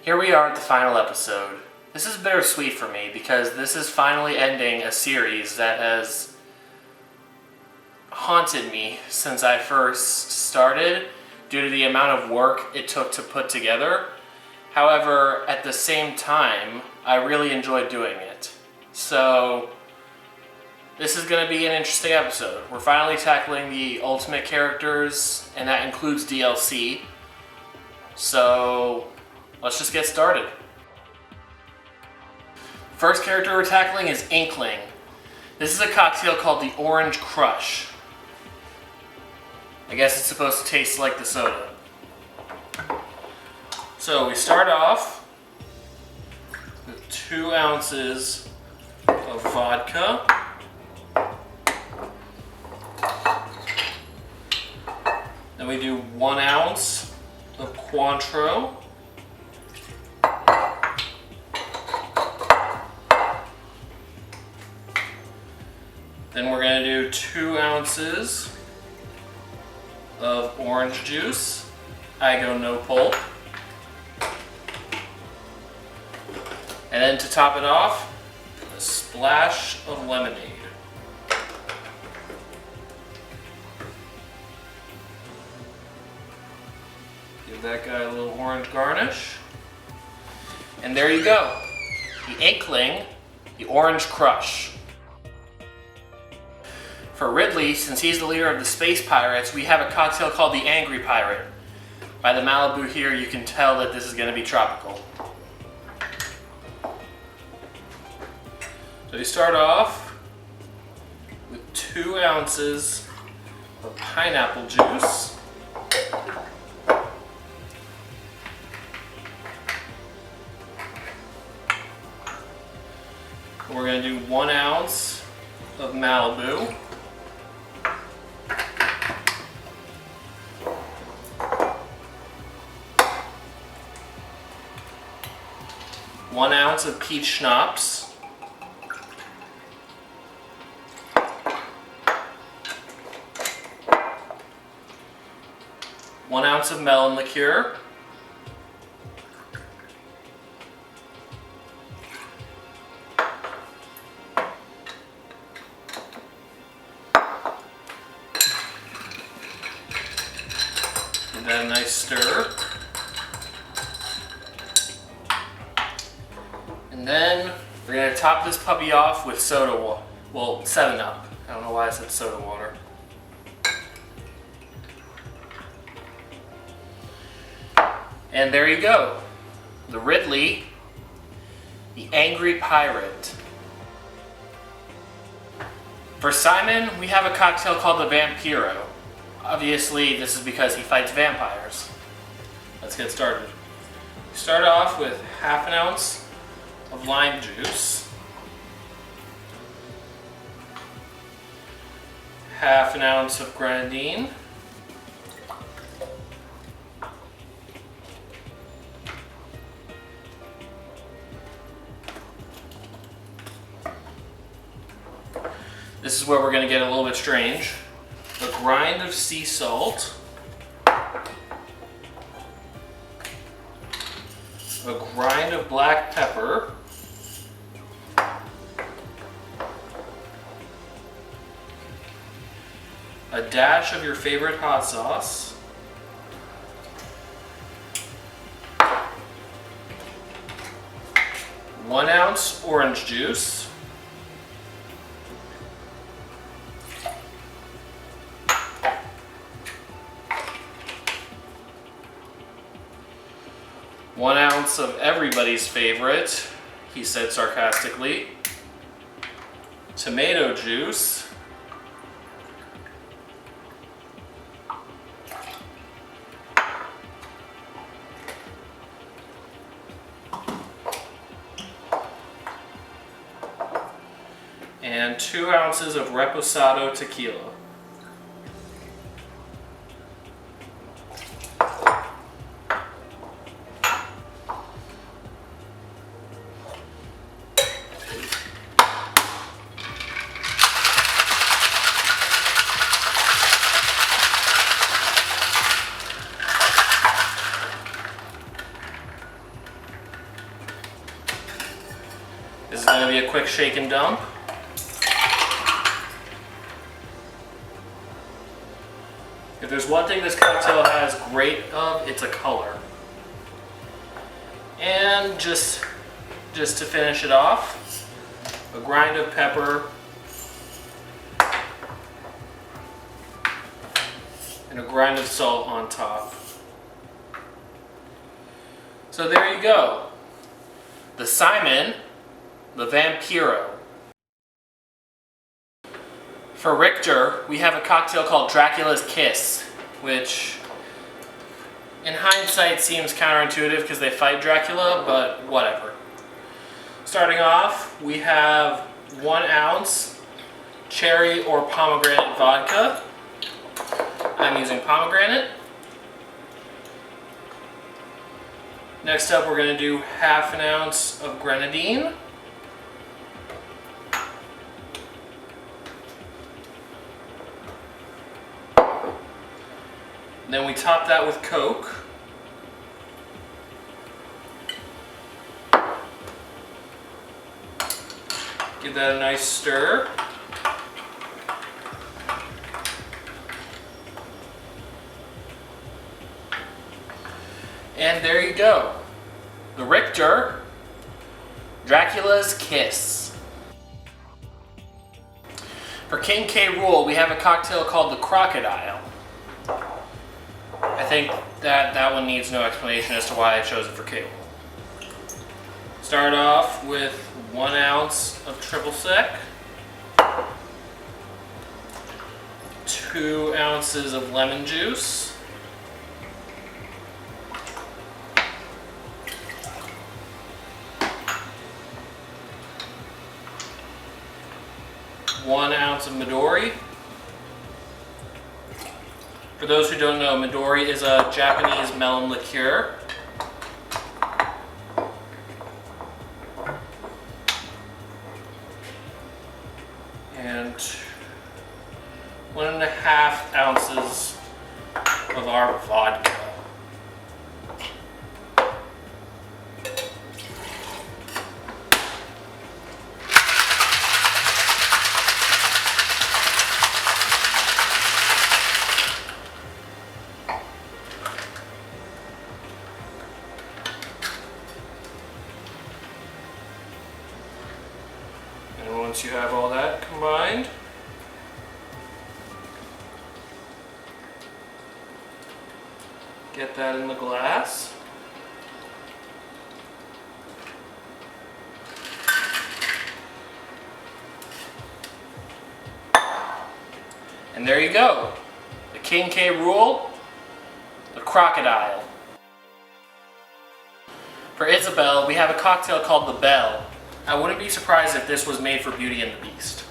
Here we are at the final episode. This is bittersweet for me because this is finally ending a series that has haunted me since I first started due to the amount of work it took to put together. However, at the same time, I really enjoyed doing it. So, this is going to be an interesting episode. We're finally tackling the ultimate characters, and that includes DLC. So, let's just get started. First character we're tackling is Inkling. This is a cocktail called the Orange Crush. I guess it's supposed to taste like the soda. So we start off with 2 ounces of vodka. Then we do 1 ounce of Cointreau. Then we're going to do 2 ounces of orange juice. I go no pulp. And then to top it off, a splash of lemonade. Give that guy a little orange garnish. And there you go. The Inkling, the Orange Crush. For Ridley, since he's the leader of the Space Pirates, we have a cocktail called the Angry Pirate. By the Malibu here, you can tell that this is going to be tropical. So we start off with 2 ounces of pineapple juice. We're going to do 1 ounce of Malibu. One ounce of peach schnapps. One ounce of melon liqueur. Give that a nice stir. And then we're going to top this puppy off with soda water. Well, 7-Up. I don't know why I said soda water. And there you go. The Ridley, the Angry Pirate. For Simon, we have a cocktail called the Vampiro. Obviously, this is because he fights vampires. Let's get started. Start off with 1/2 ounce of lime juice, 1/2 ounce of grenadine, this is where we're going to get a little bit strange, a grind of sea salt, a grind of black pepper, a dash of your favorite hot sauce, 1 ounce orange juice, one ounce of everybody's favorite, he said sarcastically, tomato juice, and 2 ounces of Reposado tequila. This is going to be a quick shake and dump. If there's one thing this cocktail has great of, it's a color. And just to finish it off, a grind of pepper and a grind of salt on top. So there you go. The Simon, the Vampiro. For Richter, we have a cocktail called Dracula's Kiss, which in hindsight seems counterintuitive because they fight Dracula, but whatever. Starting off, we have 1 ounce cherry or pomegranate vodka. I'm using pomegranate. Next up, we're going to do ½ an ounce of grenadine. Then we top that with Coke. Give that a nice stir. And there you go. The Richter Dracula's Kiss. For King K. Rool, we have a cocktail called the Crocodile. I think that one needs no explanation as to why I chose it for K. Rool. Start off with 1 ounce of triple sec, 2 ounces of lemon juice, 1 ounce of Midori. For those who don't know, Midori is a Japanese melon liqueur. And 1.5 ounces of our vodka. Once you have all that combined, get that in the glass. And there you go. The King K. Rool, the Crocodile. For Isabel, we have a cocktail called the Belle. I wouldn't be surprised if this was made for Beauty and the Beast.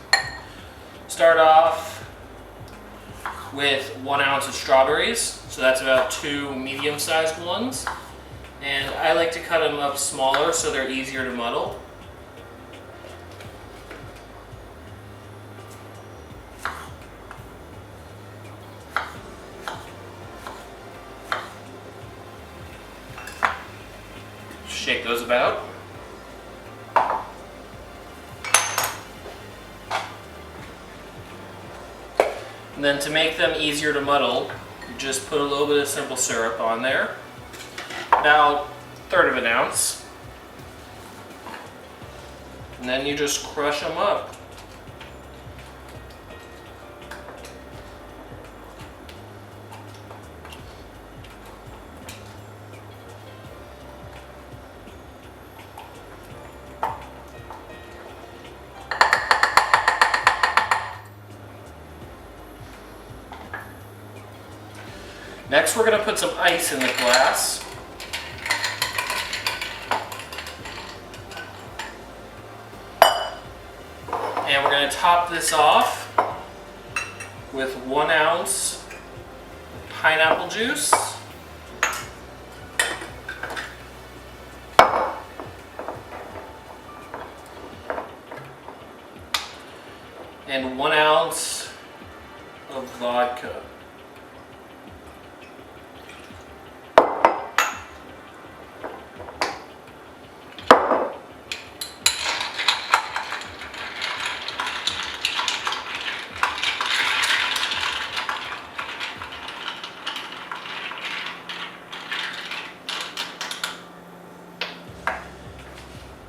Start off with 1 ounce of strawberries, so that's about 2 medium-sized ones. And I like to cut them up smaller so they're easier to muddle. Shake those about. And then to make them easier to muddle, you just put a little bit of simple syrup on there, about 1/3 ounce. And then you just crush them up. Next, we're going to put some ice in the glass. And we're going to top this off with 1 ounce pineapple juice. And 1 ounce of vodka.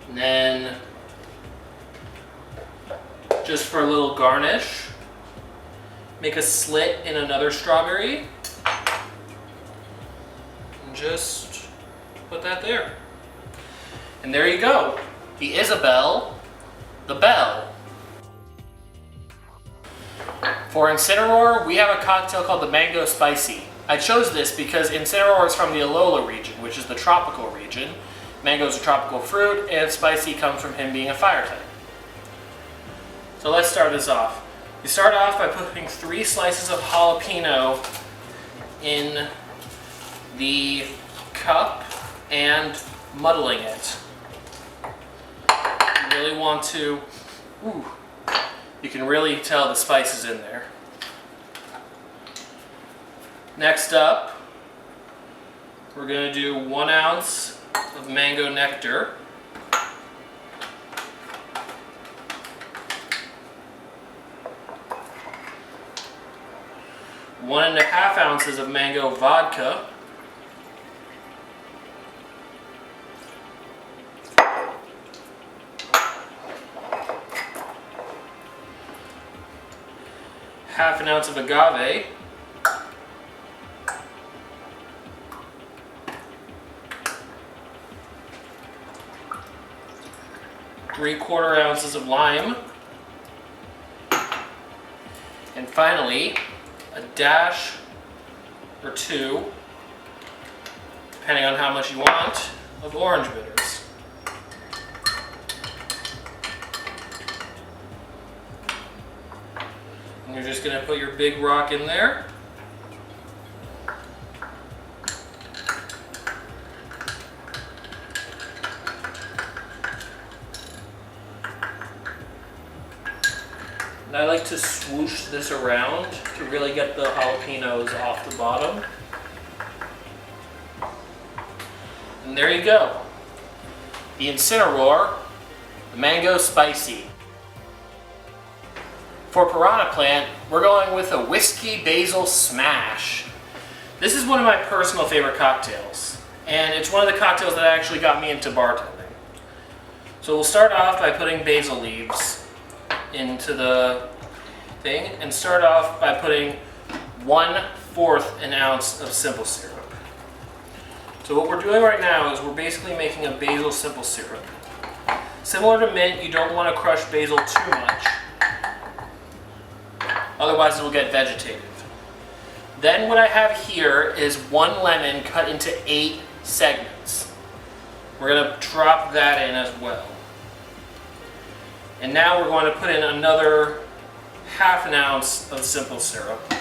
And then, just for a little garnish, make a slit in another strawberry. And just put that there. And there you go. The Isabelle, the Belle. For Incineroar, we have a cocktail called the Mango Spicy. I chose this because Incineroar is from the Alola region, which is the tropical region. Mango is a tropical fruit, and Spicy comes from him being a fire type. So let's start this off. We start off by putting 3 slices of jalapeno in the cup and muddling it. You really want to, you can really tell the spice is in there. Next up, we're going to do 1 ounce of mango nectar. One and a half ounces of mango vodka. Half an ounce of agave. Three-quarter ounces of lime. And finally, a dash or 2, depending on how much you want, of orange bitters. And you're just going to put your big rock in there. And I like to swoosh this around to really get the jalapenos off the bottom. And there you go. The Incineroar, the Mango Spicy. For Piranha Plant, we're going with a Whiskey Basil Smash. This is one of my personal favorite cocktails, and it's one of the cocktails that actually got me into bartending. So we'll start off by putting basil leaves into the thing, and start off by putting 1/4 an ounce of simple syrup. So what we're doing right now is we're basically making a basil simple syrup. Similar to mint, you don't want to crush basil too much, otherwise it will get vegetative. Then what I have here is 1 lemon cut into 8 segments. We're going to drop that in as well. And now we're going to put in another half an ounce of simple syrup.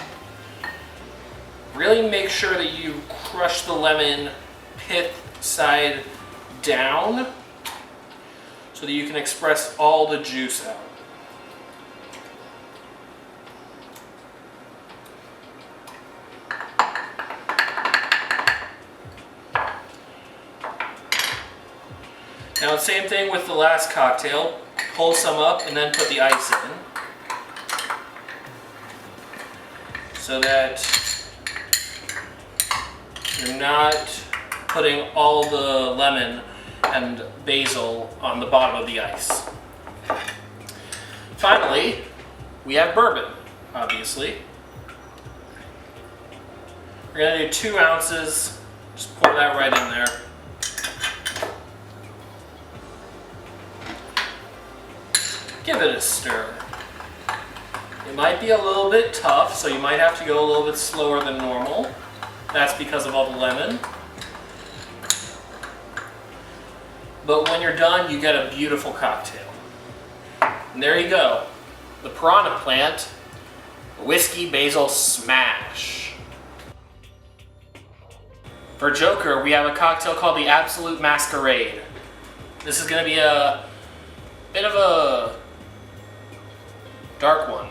Really make sure that you crush the lemon pith side down so that you can express all the juice out. Now, same thing with the last cocktail. Pull some up and then put the ice in, so that you're not putting all the lemon and basil on the bottom of the ice. Finally, we have bourbon, obviously. We're going to do 2 ounces. Just pour that right in there. Give it a stir. It might be a little bit tough, so you might have to go a little bit slower than normal. That's because of all the lemon. But when you're done, you get a beautiful cocktail. And there you go. The Piranha Plant Whiskey Basil Smash. For Joker, we have a cocktail called the Absolute Masquerade. This is going to be a bit of a dark one,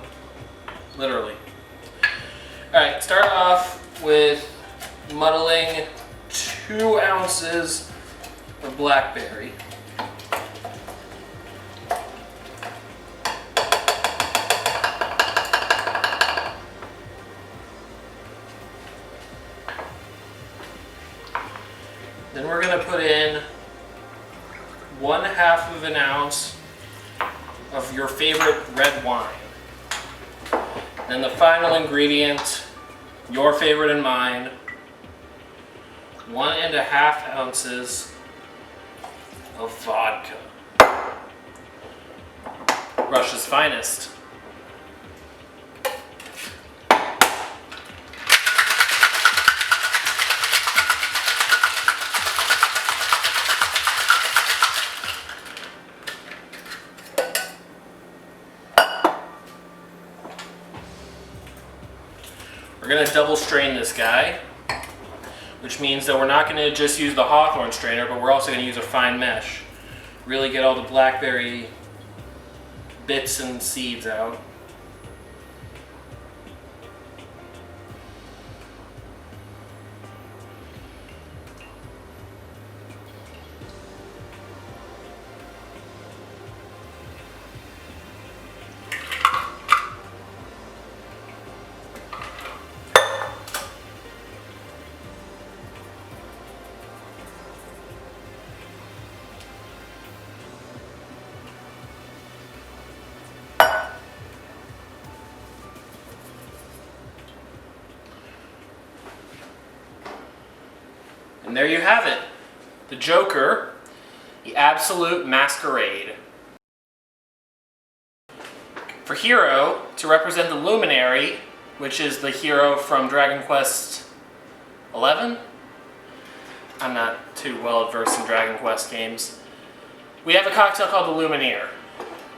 literally. Alright, start off with muddling 2 ounces of blackberry. Then we're going to put in 1/2 of an ounce of your favorite red wine. Then the final ingredient, your favorite and mine, 1.5 ounces of vodka. Russia's finest. We're going to double strain this guy, which means that we're not going to just use the Hawthorne strainer, but we're also going to use a fine mesh. Really get all the blackberry bits and seeds out. And there you have it, the Joker, the Absolute Masquerade. For Hero, to represent the Luminary, which is the hero from Dragon Quest XI. I'm not too well versed in Dragon Quest games. We have a cocktail called the Lumineer.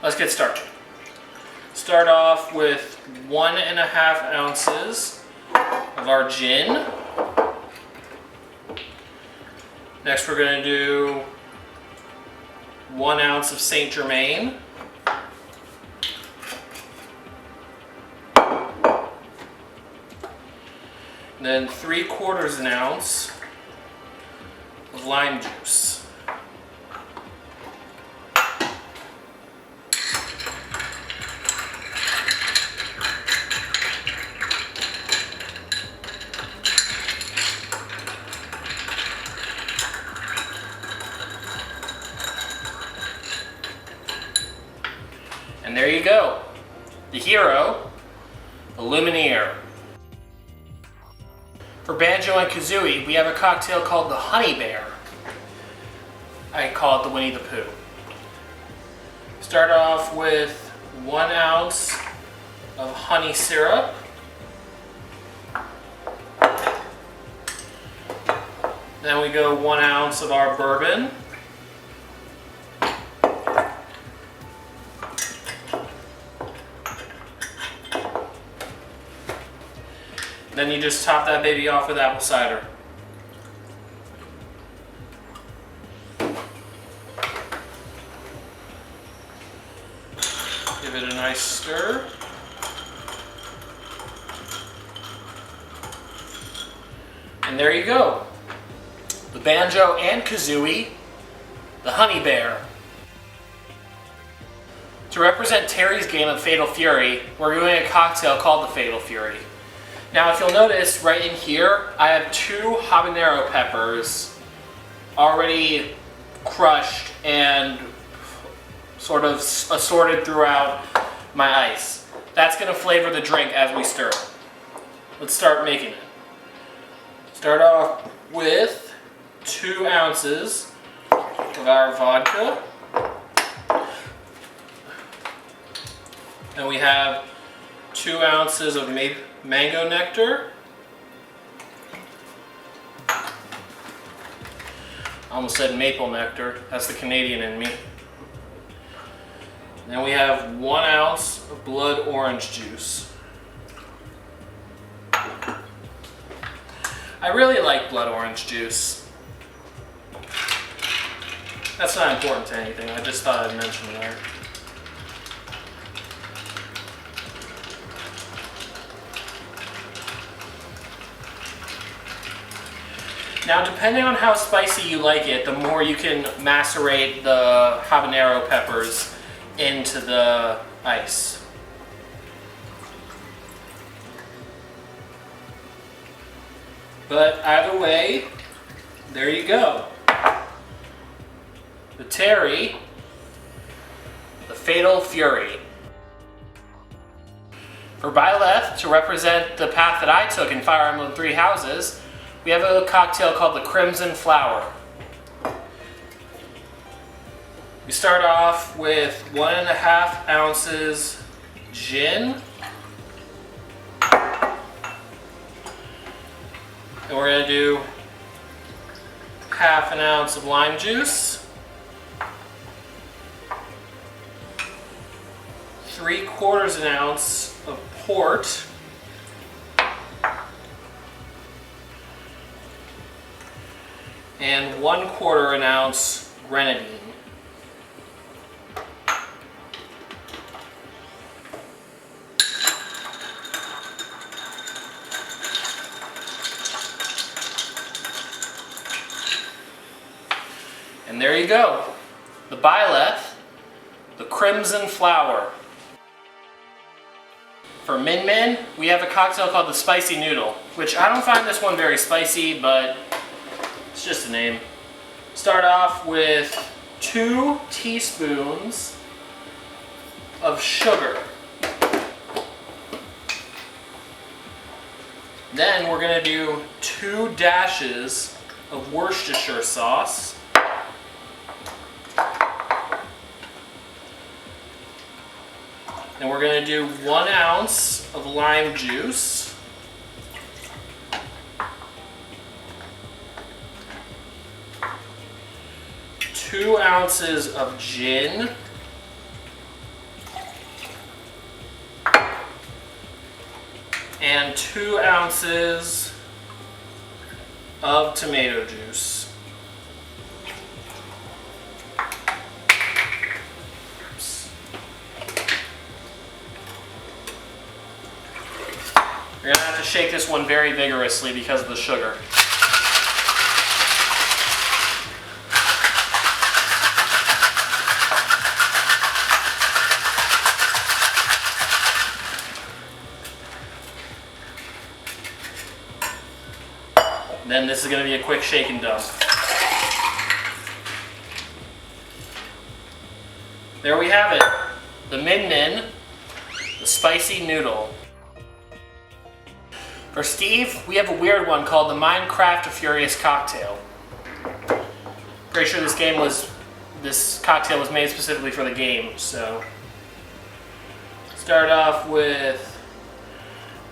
Let's get started. Start off with 1.5 ounces of our gin. Next we're going to do 1 ounce of Saint Germain. Then 3/4 ounce of lime juice. And there you go, the Hero, the Lumineer. For Banjo and Kazooie, we have a cocktail called the Honey Bear. I call it the Winnie the Pooh. Start off with 1 ounce of honey syrup. Then we go 1 ounce of our bourbon. Then you just top that baby off with apple cider. Give it a nice stir. And there you go. The Banjo and Kazooie, the Honey Bear. To represent Terry's game of Fatal Fury, we're doing a cocktail called the Fatal Fury. Now, if you'll notice right in here, I have 2 habanero peppers already crushed and sort of assorted throughout my ice. That's going to flavor the drink as we stir it. Let's start making it. Start off with 2 ounces of our vodka. Then we have 2 ounces of mango nectar. I almost said maple nectar. That's the Canadian in me. Then we have 1 ounce of blood orange juice. I really like blood orange juice. That's not important to anything. I just thought I'd mention that. Now, depending on how spicy you like it, the more you can macerate the habanero peppers into the ice. But either way, there you go. the Terry, the Fatal Fury. For Byleth, to represent the path that I took in Fire Emblem Three Houses, we have a cocktail called the Crimson Flower. We start off with 1.5 ounces gin. And we're going to do 1/2 ounce of lime juice, 3/4 ounce of port, and 1/4 ounce grenadine. And there you go, the Byleth, the Crimson Flower. For Min Min, we have a cocktail called the Spicy Noodle, which I don't find this one very spicy, but it's just a name. Start off with 2 teaspoons of sugar. Then we're going to do 2 dashes of Worcestershire sauce. And we're going to do 1 ounce of lime juice. Two ounces of gin. And 2 ounces of tomato juice. You're going to have to shake this one very vigorously because of the sugar. Then this is going to be a quick shake and dump. There we have it. The Min Min, the Spicy Noodle. For Steve, we have a weird one called the Minecraft A Furious Cocktail. Pretty sure this cocktail was made specifically for the game, so. Start off with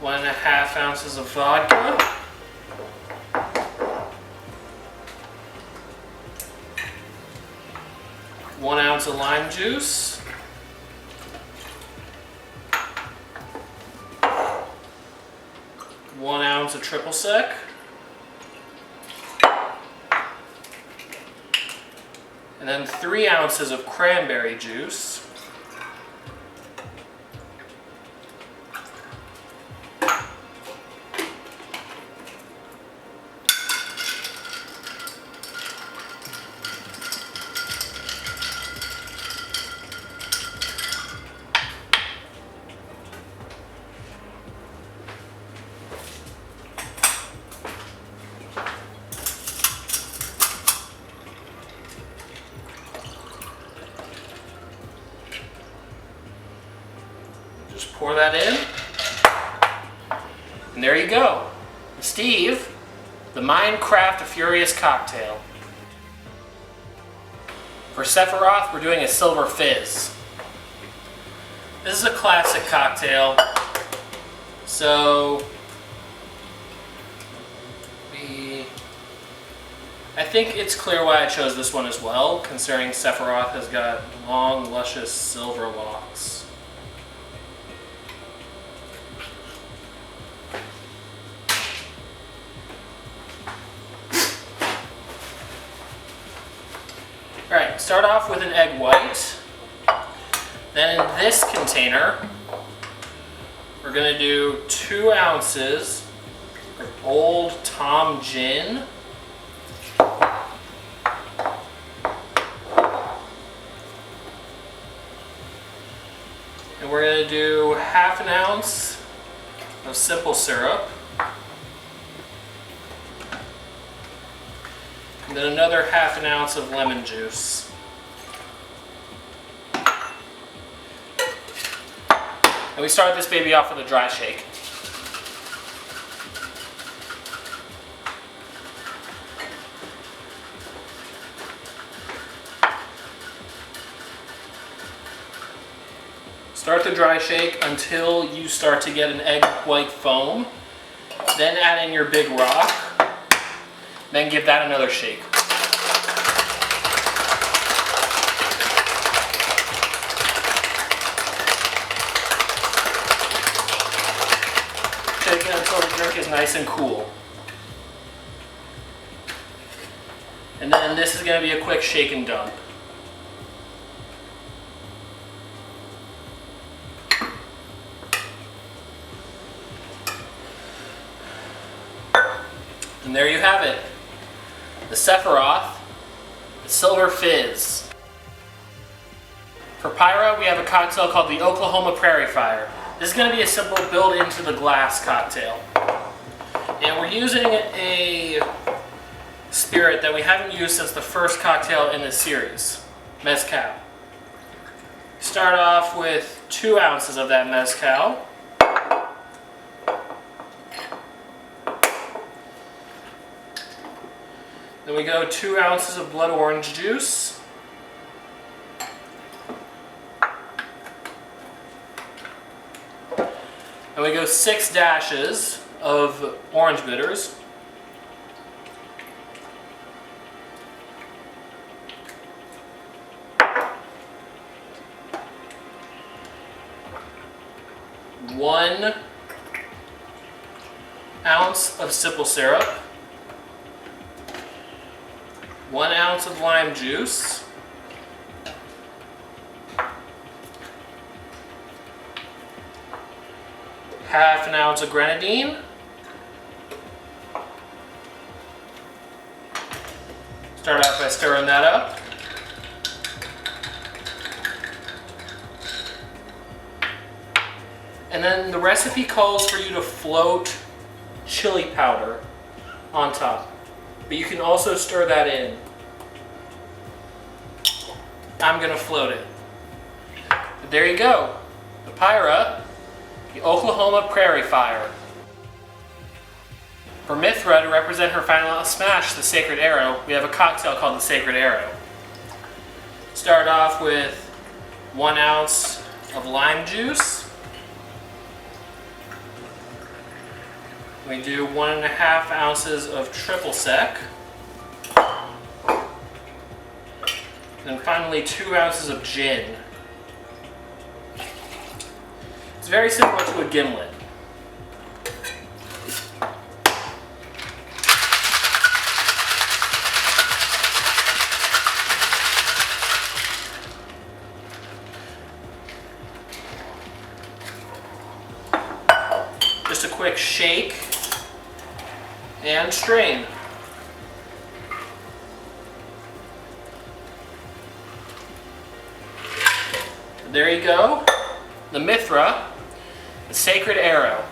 1.5 ounces of vodka. One ounce of lime juice. 1 ounce of triple sec. And then 3 ounces of cranberry juice. Just pour that in. And there you go. Steve, the Minecraft A Furious Cocktail. For Sephiroth, we're doing a Silver Fizz. This is a classic cocktail. So, I think it's clear why I chose this one as well, considering Sephiroth has got long, luscious silver locks. Alright, start off with an egg white. Then in this container, we're going to do 2 ounces of Old Tom Gin. And we're going to do 1/2 ounce of simple syrup. And then another 1/2 ounce of lemon juice. And we start this baby off with a dry shake. Start the dry shake until you start to get an egg white foam. Then add in your big rock. Then give that another shake. Shake it until the drink is nice and cool. And then this is going to be a quick shake and dump. And there you have it. The Sephiroth, the Silver Fizz. For Pyra, we have a cocktail called the Oklahoma Prairie Fire. This is going to be a simple build into the glass cocktail. And we're using a spirit that we haven't used since the first cocktail in this series, Mezcal. Start off with 2 ounces of that Mezcal. Then we go 2 ounces of blood orange juice. And we go 6 dashes of orange bitters. One ounce of simple syrup. 1 ounce of lime juice. Half an ounce of grenadine. Start out by stirring that up. And then the recipe calls for you to float chili powder on top. But you can also stir that in. I'm gonna float it. But there you go. The Pyra, the Oklahoma Prairie Fire. For Mythra, to represent her final smash, the Sacred Arrow, we have a cocktail called the Sacred Arrow. Start off with 1 ounce of lime juice. We do 1.5 ounces of triple sec. And finally 2 ounces of gin. It's very similar to a gimlet. Just a quick shake and strain. There you go, the Mythra, the Sacred Arrow.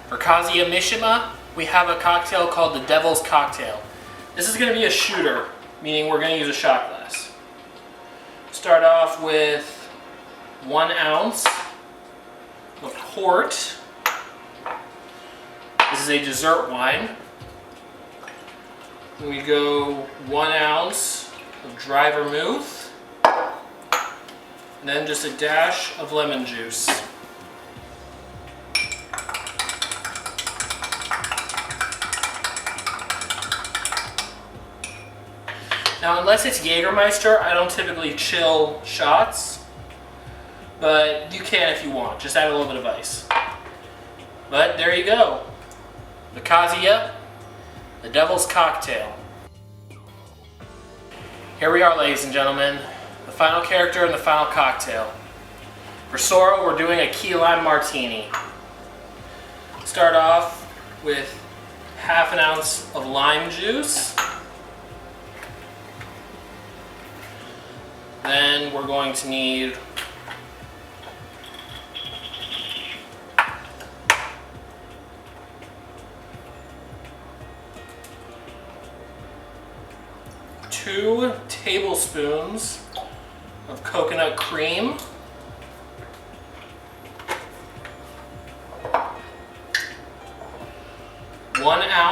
For Kazuya Mishima, we have a cocktail called the Devil's Cocktail. This is going to be a shooter, meaning we're going to use a shot glass. Start off with 1 ounce of port. This is a dessert wine. We go 1 ounce of dry vermouth. And then just a dash of lemon juice. Now, unless it's Jägermeister, I don't typically chill shots, but you can if you want. Just add a little bit of ice. But there you go. The Kazuya, the Devil's Cocktail. Here we are, ladies and gentlemen. The final character and the final cocktail. For Sora, we're doing a key lime martini. Start off with 1/2 ounce of lime juice. Then we're going to need two tablespoons of coconut cream.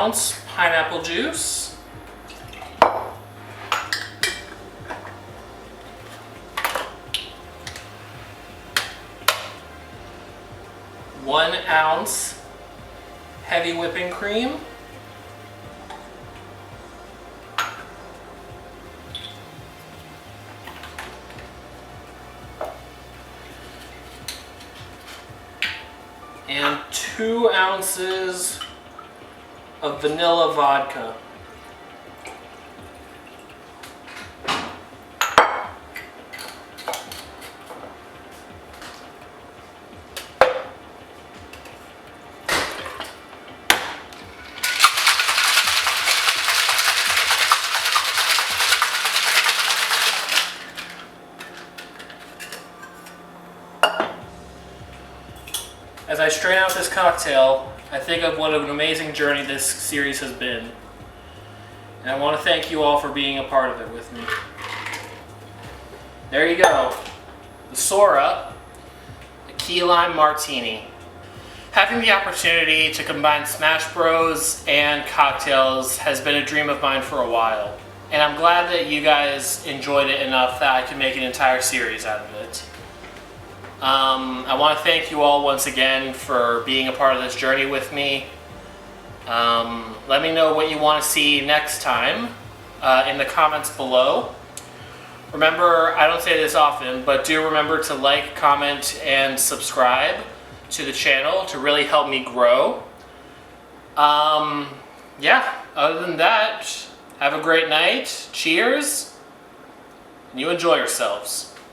ounce pineapple juice. 1 ounce heavy whipping cream. And 2 ounces of vanilla vodka. As I strain out this cocktail, I think of what an amazing journey this series has been. And I want to thank you all for being a part of it with me. There you go. The Sora, the Key Lime Martini. Having the opportunity to combine Smash Bros. And cocktails has been a dream of mine for a while. And I'm glad that you guys enjoyed it enough that I could make an entire series out of it. I want to thank you all once again for being a part of this journey with me. Let me know what you want to see next time in the comments below. Remember, I don't say this often, but do remember to like, comment, and subscribe to the channel to really help me grow. Yeah, other than that, have a great night. Cheers. And you enjoy yourselves.